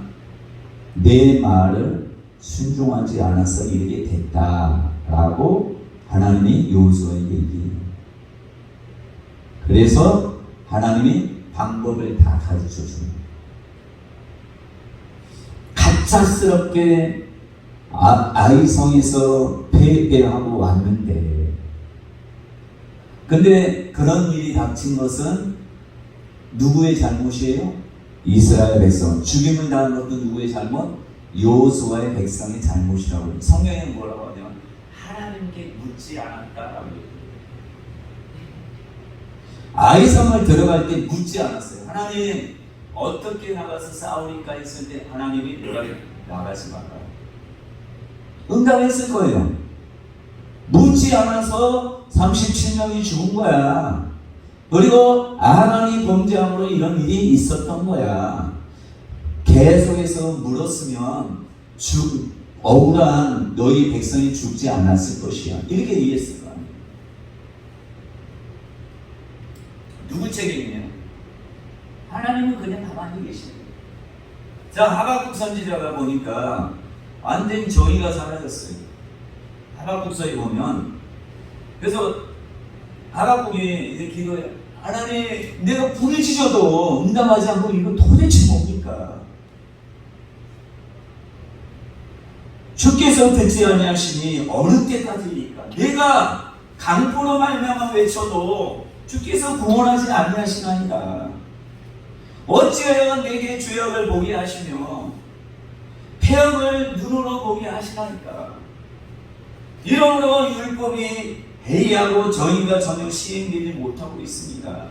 내 말을 순종하지 않아서 이렇게 됐다라고 하나님이 여호수아에게 얘기해요. 그래서 하나님이 방법을 다 가르쳐 줍니다. 갑작스럽게 아이성에서 패배하고 왔는데, 근데 그런 일이 닥친 것은 누구의 잘못이에요? 이스라엘 백성. 죽임을 당한 것도 누구의 잘못? 여호수아의 백성의 잘못이라고 해요. 성경에는 뭐라고 하냐면 하나님께 묻지 않았다라고 해요. 아이성을 들어갈 때 묻지 않았어요. 하나님 어떻게 나가서 싸우니까 했을 때 하나님이 내가 나가지 마라. 응답했을 거예요. 묻지 않아서 37명이 죽은 거야. 그리고 아간이 범죄함으로 이런 일이 있었던 거야. 계속해서 물었으면 억울한 너희 백성이 죽지 않았을 것이야. 이렇게 얘기했을 거야. 누구 책임이에요? 하나님은 그냥 가만히 계시는 거예요. 자, 하박국 선지자가 보니까 완전히 정의가 사라졌어요. 하박국서에 보면, 그래서 하박국이 이제 기도해, 하나님 내가 부르짖어도 응답하지 않고 이거 도대체 뭡니까? 주께서 듣지 아니하시니 어느 때까지입니까? 내가 강포로 말미암아 외쳐도 주께서 구원하지 아니하시나이다. 어찌하여 내게 죄악을 보게 하시며 폐역을 눈으로 보게 하시나이까? 이러므로 율법이 해이하고 저희가 전혀 시행되지 못하고 있습니다.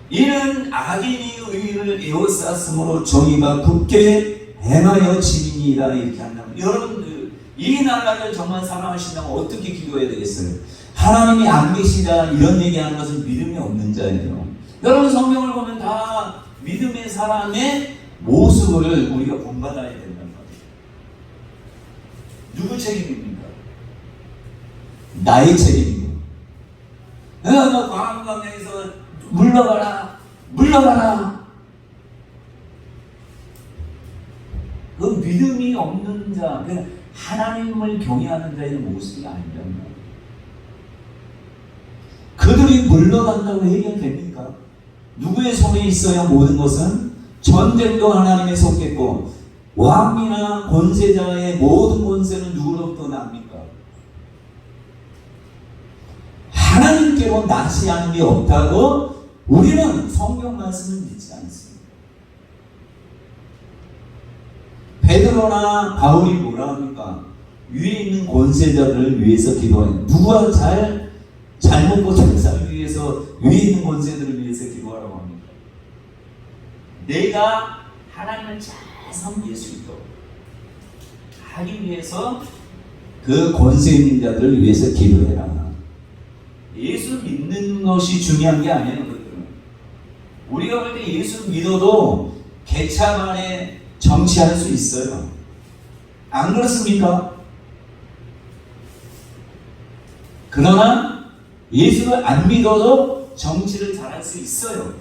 이는 악인이 의를 에워쌌으므로 저희가 굳게 행하여 지니이다. 이렇게 한다면, 여러분들 이 나라를 정말 사랑하신다면 어떻게 기도해야 되겠어요? 하나님이 안 계시다 이런 얘기하는 것은 믿음이 없는 자예요. 여러분 성경을 보면 다 믿음의 사람의 모습을 우리가 본받아야 된다는 거예요. 누구 책임입니까? 나의 책임이에요. 너 광야에서 물러가라, 물러가라. 그 믿음이 없는 자, 하나님을 경외하는 자의 모습이 아니란 말이에요. 그들이 물러간다고 해결됩니까? 누구의 손에 있어야 모든 것은? 전쟁도 하나님에 속했고 왕이나 권세자의 모든 권세는 누구로부터 납니까? 하나님께로 낫지 않은 게 없다고 우리는 성경 말씀을 믿지 않습니다. 베드로나 바울이 뭐라 합니까? 위에 있는 권세자들을 위해서 기도해요. 누가 잘 먹고 잘 살기 위해서 위에 있는 권세들을 위해서 기도하라고 합니까? 내가 하나님을 잘 섬길 수 있도록 하기 위해서 그 권세 있는 자들을 위해서 기도해라. 예수 믿는 것이 중요한 게 아니에요. 그들은. 우리가 볼 때 예수 믿어도 개차반에 정치할 수 있어요. 안 그렇습니까? 그러나 예수를 안 믿어도 정치를 잘할 수 있어요.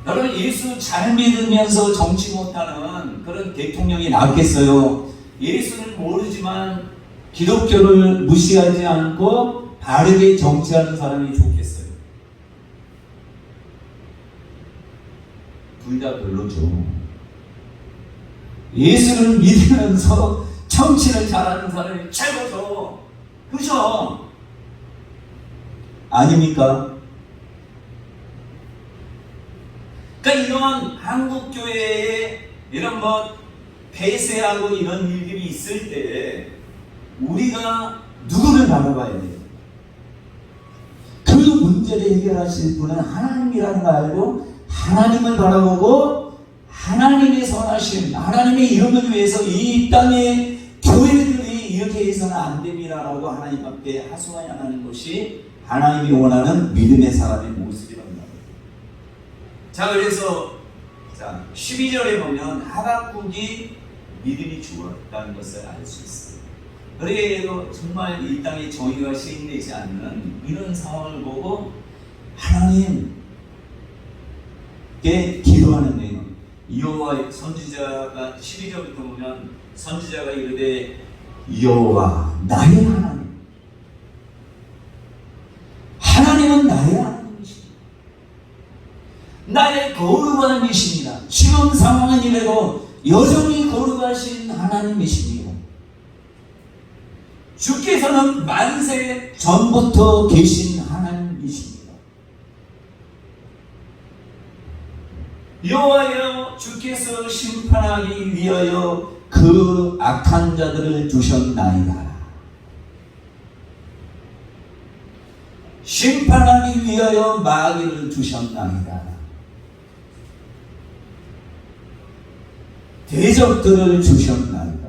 여러분 예수 잘 믿으면서 정치 못하는 그런 대통령이 나왔겠어요? 예수를 모르지만 기독교를 무시하지 않고 바르게 정치하는 사람이 좋겠어요? 둘 다 별로죠. 예수를 믿으면서 정치를 잘하는 사람이 최고죠. 그렇죠? 아닙니까? 그러니까 이런 한국 교회에 이런 폐쇄하고 이런 일들이 있을 때 우리가 누구를 바라봐야 돼요? 그 문제를 해결하실 분은 하나님이라는 거 알고 하나님을 바라보고 하나님의 선하심, 하나님의 이름을 위해서 이 땅의 교회들이 이렇게 해서는 안 됩니다라고 하나님 앞에 하소연하야 하는 것이 하나님이 원하는 믿음의 사람의 모습이랍니다. 자, 그래서 12절에 보면 하박국이 믿음이 죽었다는 것을 알 수 있어요. 그래도 정말 이 땅에 정의가 시행되지 않는 이런 상황을 보고 하나님께 기도하는 내용, 여호와 선지자가 12절부터 보면 선지자가 이르되 여호와 나의 하나님, 하나님은 나의 하나님이십니다. 나의 거룩한 이십니다. 지금 상황은 이래도 여전히 거룩하신 하나님이십니다. 주께서는 만세 전부터 계신 하나님이십니다. 여호와여, 주께서 심판하기 위하여 그 악한 자들을 두셨나이다. 심판하기 위하여 마귀를 두셨나이다. 대적들을 주셨나이다.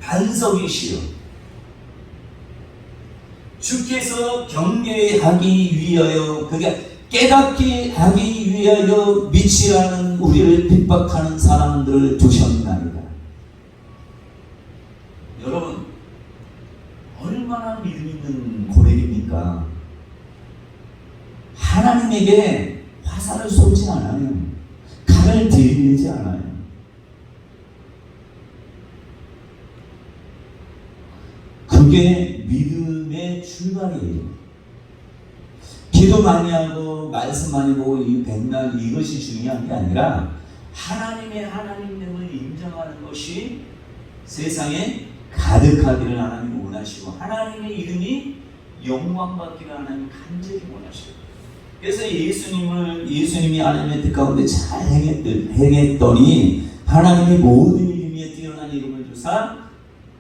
반석이시여, 주께서 경계하기 위하여, 그게 깨닫게 하기 위하여 미치라는 우리를 핍박하는 사람들을 두셨나이다. 여러분, 얼마나 믿음 있는 고백입니까? 하나님에게 화살을 쏘지 않아요. 칼을 들이밀지 않아요. 그게 믿음의 출발이에요. 기도 많이 하고 말씀 많이 보고 이 백날 이것이 중요한 게 아니라 하나님의 하나님됨을 인정하는 것이 세상에 가득하기를 하나님이 원하시고 하나님의 이름이 영광받기를 하나님이 간절히 원하시고, 그래서 예수님이 하나님의 뜻 가운데 잘 행했더니 하나님이 모든 이름 위에 뛰어난 이름을 주사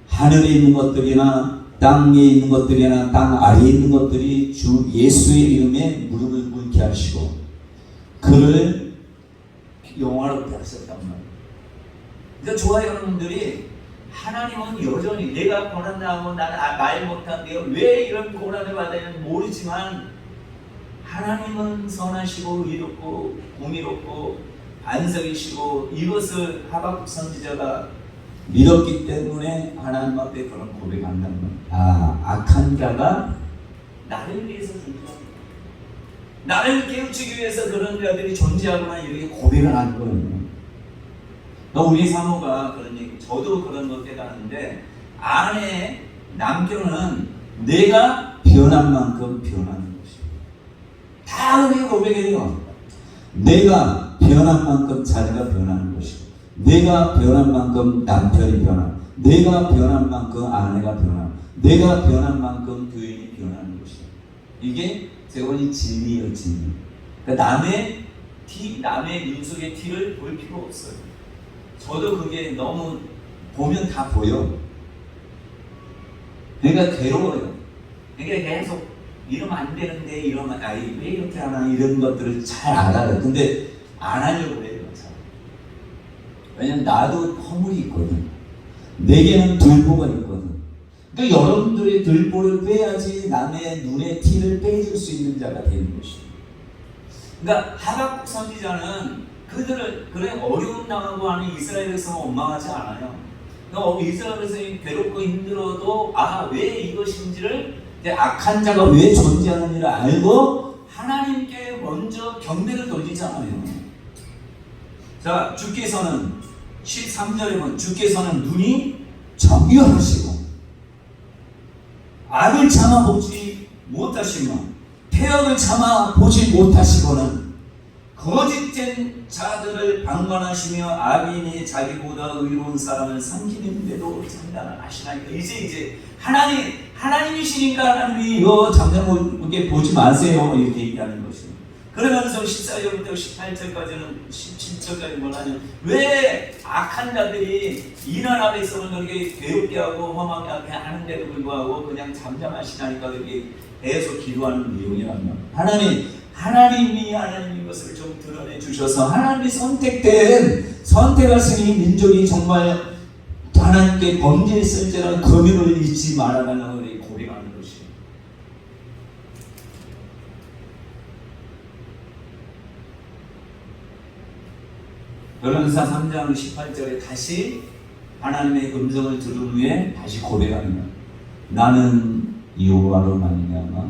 하늘에 있는 것들이나 땅 위에 있는 것들이나 땅 아래에 있는 것들이 주 예수의 이름에 무릎을 꿇게 하시고 그를 영화롭게 하셨단 말이에요. 그러니까 좋아요, 여러분들이 하나님은 여전히 내가 고난당하고 나는 말 못한데요, 왜 이런 고난을 받아야 하는지 모르지만 하나님은 선하시고 의롭고 공의롭고 반석이시고, 이것을 하박국 선지자가 믿었기 때문에 하나님 앞에 그런 고백한다는 거예요. 악한 자가 나를 위해서 존재합니다. 나를 깨우치기 위해서 그런 자들이 존재하구나, 이렇게 고백을 하는 거예요. 우리 사모가 그런 얘기, 저도 그런 것 깨닫는데, 아내, 남편은 내가 변한 만큼 변하는 것이에요. 다 그렇게 고백해요. 내가 변한 만큼 자기가 변하는 것이고, 내가 변한 만큼 남편이 변하고, 내가 변한 만큼 아내가 변하고, 내가 변한 만큼 교인이 변하는 것이에요. 이게 세원이 진리예요, 진리. 그러니까 남의 눈 속의 티를 볼 필요 없어요. 저도 그게 너무 보면 다 보여. 그러니까 괴로워요. 그러니까 계속 이러면 안 되는데, 이러면 왜 이렇게 하나, 이런 것들을 잘 알아요. 근데 안 하려고 해요. 왜냐면 나도 허물이 있거든. 내게는 들보가 있거든. 그러니까 여러분들의 들보를 빼야지 남의 눈에 티를 빼줄 수 있는 자가 되는 것이에요. 그러니까 하박국 선지자는 그들을 그래 어려움 당하고 하는 이스라엘 백성을 원망하지 않아요. 그러니까 이스라엘 백성이 괴롭고 힘들어도 왜 이것인지를, 악한 자가 왜 존재하는지를 알고 하나님께 먼저 경배를 돌리잖아요. 자, 주께서는 13절에 보면 주께서는 눈이 정결하시고 악을 참아보지 못하시며 폐역을 참아보지 못하시고는 거짓된 자들을 방관하시며 악인이 자기보다 의로운 사람을 삼키는데도 장난을 하시나이까. 이제 하나님이시니까 하나님이 이거 장난하게 보지 마세요 이렇게 얘기하는 것이에요. 그러면서 14절부터 18절까지는 17절까지 뭐라냐, 왜 악한 자들이 인한 앞에 있어서 그렇게 괴롭게 하고 험하게 하게 하는데도 불구하고 그냥 잠잠하시다니까 그렇게 계속 기도하는 내용이란 말이에요. 하나님이 하나님인 것을 좀 드러내 주셔서 하나님이 선택하신 이 민족이 정말 하나님께 범죄했을 때는 금욕을 잊지 말아가는 우리 고백하는 것이에요. 열왕기상 3장 18절에 다시 하나님의 음성을 들은 후에 다시 고백합니다. 나는 여호와로 말미암아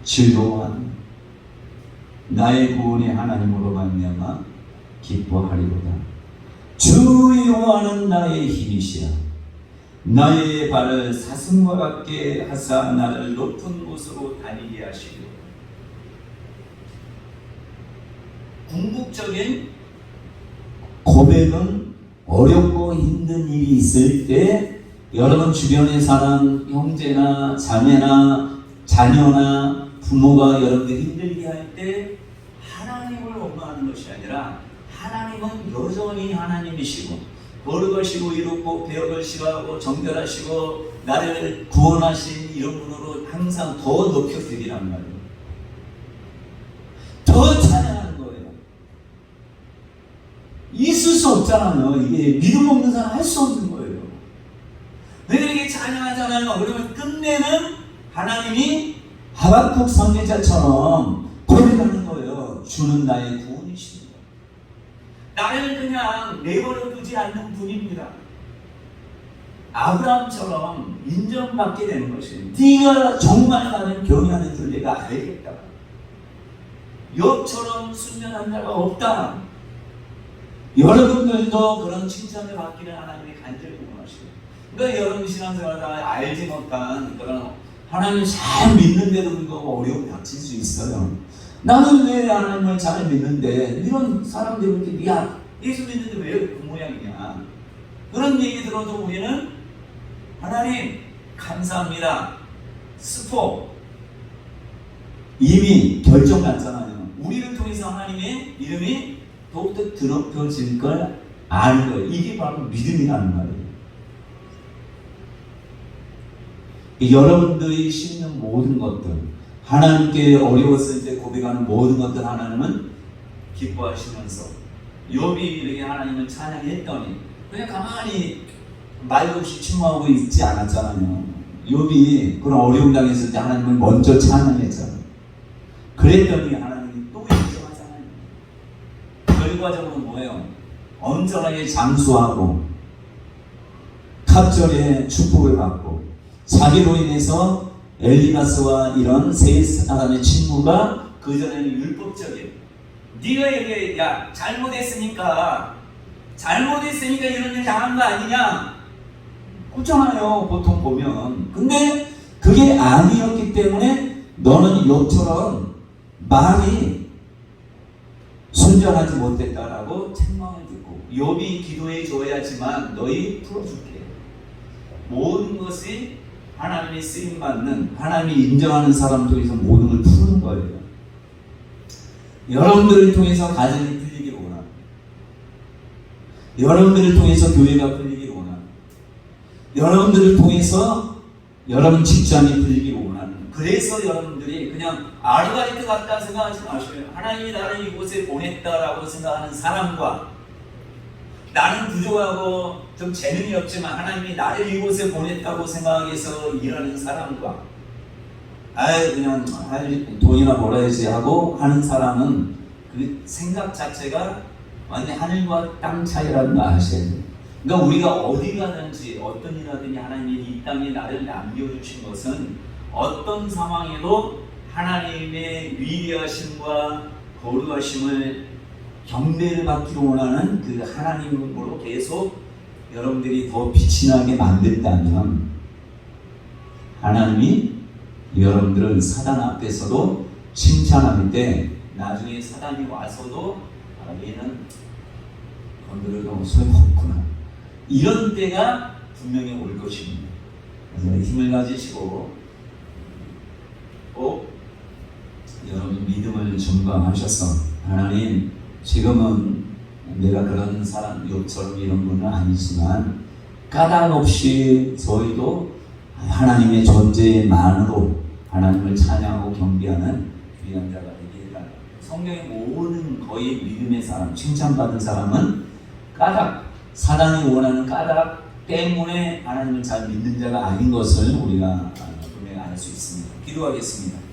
즐거워하는 나의 구원의 하나님으로 말미암아 기뻐하리로다. 주 여호와는 나의 힘이시라. 나의 발을 사슴과 같게 하사 나를 높은 곳으로 다니게 하시리로다. 궁극적인 고백은 어렵고 힘든 일이 있을 때 여러분 주변에 사는 형제나 자매나 자녀나 부모가 여러분들 힘들게 할 때 하나님을 원망하는 것이 아니라 하나님은 여전히 하나님이시고 거룩하시고 이롭고 배역하시고 정결하시고 나를 구원하신 이런 분으로 항상 더 높여드리란 말이에요. 더 찬양하는 거예요. 있을 수 없잖아요. 이게 믿음 없는 사람 할 수 없는 거예요. 왜 이렇게 찬양하잖아요. 그러면 끝내는 하나님이 하박국 선지자처럼 고백하는 거예요. 주는 나의 구원이십니다. 나를 그냥 내버려 두지 않는 분입니다. 아브라함처럼 인정받게 되는 것이에요. 네가 정말 나를 경외하는 줄 내가 알겠다. 욥처럼 순전한 자가 없다. 여러분들도 그런 칭찬을 받기를 하나님이 간절히 원하시고, 그러니까 여러분 신앙생활하다가 알지 못한 그런 하나님을 잘 믿는데도 불구하고 어려움이 닥칠 수 있어요. 나는 왜 하나님을 잘 믿는데 이런 사람들이 이렇게 야 예수 믿는데 왜 그 모양이냐, 그런 얘기 들어도 우리는 하나님 감사합니다. 스포 이미 결정 났잖아요. 우리를 통해서 하나님의 이름이 더욱더 드높여질 걸 아는 거예요. 이게 바로 믿음이라는 말이에요. 여러분들이 씹는 모든 것들, 하나님께 어려웠을 때 고백하는 모든 것들 하나님은 기뻐하시면서, 욥이 이렇게 하나님을 찬양했더니 그냥 가만히 말도 없이 침묵하고 있지 않았잖아요. 욥이 그런 어려움 당했을 때 하나님을 먼저 찬양했잖아요. 그랬더니 하나님이 또 인정하잖아요. 결과적으로 뭐예요? 엄청나게 장수하고 갑절에 축복을 받고, 자기로 인해서 엘리바스와 이런 세 사람의 친구가 그전에는 율법적인, 네가 이렇게 야 잘못했으니까 이런 일 당한 거 아니냐 그렇잖아요 보통 보면. 근데 그게 아니었기 때문에 너는 욥처럼 마음이 순전하지 못했다라고 책망을 듣고, 욥이 기도해 줘야지만 너희 풀어줄게. 모든 것이 하나님이 쓰임받는, 하나님이 인정하는 사람 통해서 모든 걸 푸는 거예요. 여러분들을 통해서 가정이 풀리기를 원합니다. 여러분들을 통해서 교회가 풀리기를 원합니다. 여러분들을 통해서 여러분 직장이 풀리기를 원하는, 그래서 여러분들이 그냥 아르바이트 같다 생각하지 마시고요. 하나님이 나를 이곳에 보냈다라고 생각하는 사람과, 나는 부족하고 좀 재능이 없지만 하나님이 나를 이곳에 보냈다고 생각해서 일하는 사람과, 그냥 돈이나 벌어야지 하고 하는 사람은 그 생각 자체가 완전히 하늘과 땅 차이라는 거 아셔야 돼요. 그러니까 우리가 어디 가든지 어떤 일 하든지 하나님이 이 땅에 나를 남겨주신 것은 어떤 상황에도 하나님의 위대하심과 거룩하심을 경배를 받기를 원하는 그 하나님으로 계속 여러분들이 더 빛이 나게 만든다면 하나님이 여러분들을 사단 앞에서도 칭찬할 때 나중에 사단이 와서도 얘는 건드려도 소용없구나, 이런 때가 분명히 올 것입니다. 그래서 힘을 가지시고 꼭 여러분 믿음을 증거하셔서 하나님, 지금은 내가 그런 사람 욥처럼 이런 분은 아니지만 까닭 없이 저희도 하나님의 존재만으로 하나님을 찬양하고 경배하는 귀한 자가 되게 해달라. 성경의 모든 거의 믿음의 사람, 칭찬받은 사람은 까닭, 사단이 원하는 까닭 때문에 하나님을 잘 믿는 자가 아닌 것을 우리가 분명히 알 수 있습니다. 기도하겠습니다.